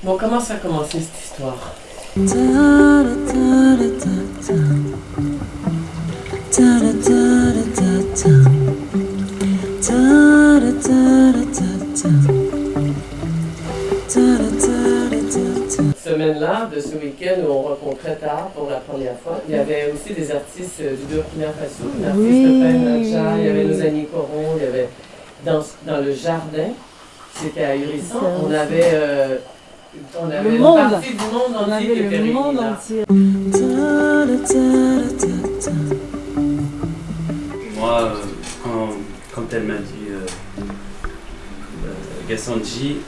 Bon, comment ça a commencé cette histoire? Cette semaine-là, de ce week-end où on rencontrait Tara pour la première fois, il y avait aussi des artistes du Burkina Faso, l'artiste Pain il y avait nos amis Coron, il y avait dans le jardin, c'était ahurissant, on avait le une monde. partie du monde entier qui était réunie là. Moi, quand elle m'a dit Gassanji,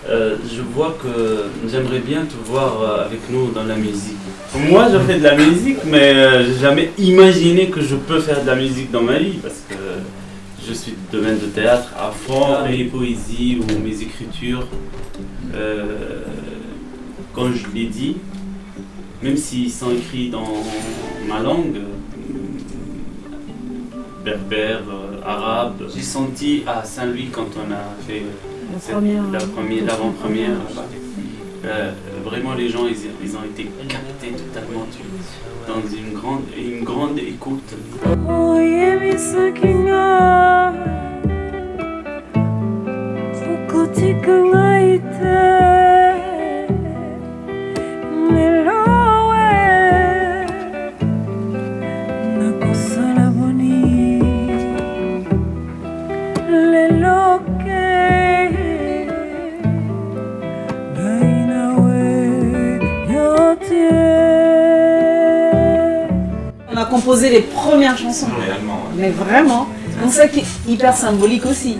je vois que j'aimerais bien te voir avec nous dans la musique. Moi, je fais de la musique, mais j'ai jamais imaginé que je peux faire de la musique dans ma vie, parce que je suis du domaine de théâtre à fond, et poésie ou mes écritures. Quand je l'ai dit, même s'ils sont écrits dans ma langue, berbère, arabe, j'ai senti à Saint-Louis quand on a fait l'avant-première. Vraiment, les gens ils ont été captés totalement dans une grande écoute. On a composé les premières chansons, mais vraiment, donc ça qui est hyper symbolique aussi,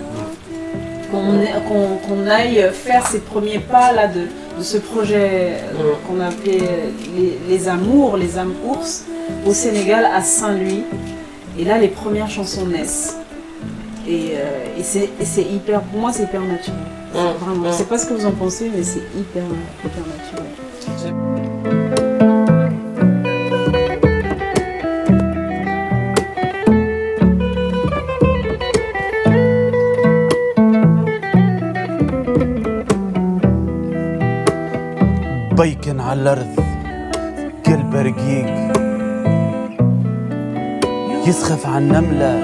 qu'on aille faire ces premiers pas là de ce projet qu'on appelait les Amours, les âmes ours, au Sénégal, à Saint-Louis, et là les premières chansons naissent, et c'est hyper, pour moi c'est hyper naturel, vraiment, je sais pas ce que vous en pensez, mais c'est hyper naturel. بيكن على الأرض قلبه رقيق يسخف عن نملة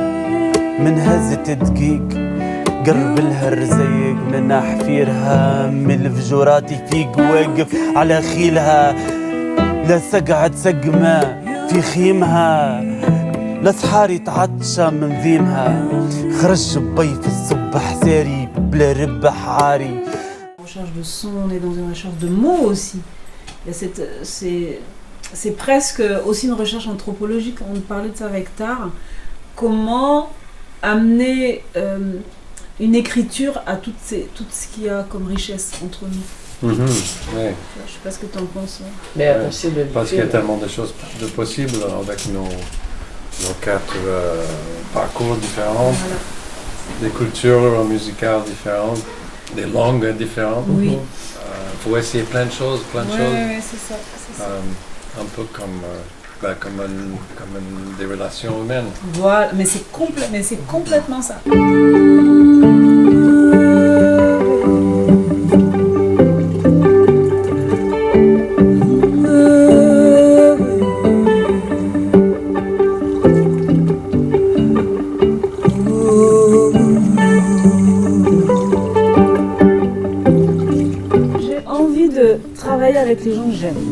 من هزة دقيق قرب لها الرزيق من حفيرها من الفجورات يفيق واقف على خيلها لا سقعد سقمة في خيمها لا صحار يتعطشى من ذيمها خرج بي في الصبح ساري بلا ربح عاري. Recherche de son, on est dans une recherche de mots aussi. Il y a c'est presque aussi une recherche anthropologique, on parlait de ça avec Tar, comment amener une écriture à tout ce qu'il y a comme richesse entre nous. Ouais. Je ne sais pas ce que tu en penses. Mais attachez le Parce qu'il y a tellement de choses de possibles avec nos quatre parcours différents, Voilà. des cultures musicales différentes, des langues différentes. Oui. Faut essayer plein de choses. Ouais, c'est ça. Un peu comme des relations humaines. Voilà, mais c'est complètement ça. J'ai envie de travailler avec les gens que j'aime.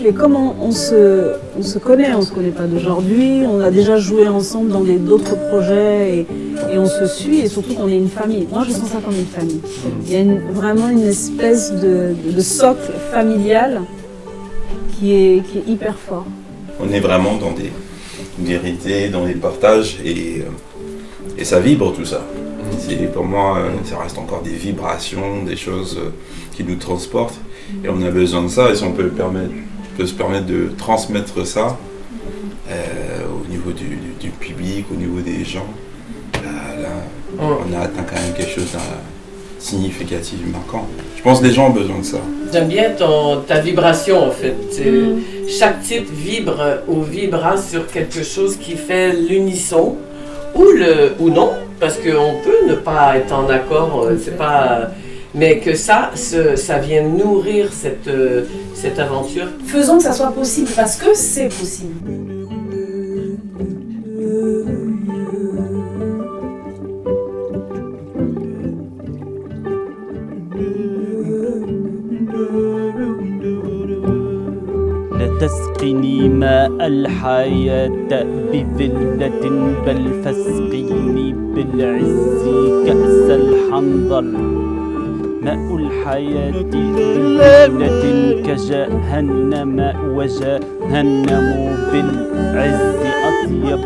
Et comme on se connaît, on ne se connaît pas d'aujourd'hui, on a déjà joué ensemble dans d'autres projets et on se suit, et surtout qu'on est une famille. Moi je sens ça comme une famille. Il y a vraiment une espèce de socle familial qui est hyper fort. On est vraiment dans des vérités, dans des partages et ça vibre tout ça. Pour moi, ça reste encore des vibrations, des choses qui nous transportent et on a besoin de ça et si on peut se permettre de transmettre ça au niveau du public, au niveau des gens, là, on a atteint quand même quelque chose de significatif, marquant. Je pense que les gens ont besoin de ça. J'aime bien ta vibration en fait. Chaque titre vibre ou vibra sur quelque chose qui fait l'unisson ou non, parce qu'on peut ne pas être en accord, c'est pas... mais que ça vient nourrir cette aventure. Faisons que ça soit possible, parce que c'est possible. لا تسقني ماء الحياة بذلة بل فاسقيني بالعز كأس الحنظل ماء الحياة بذلة كجهنم وجهنم بالعز أطيب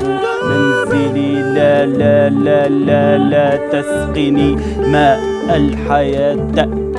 منزلي لا لا لا لا لا تسقني ماء الحياة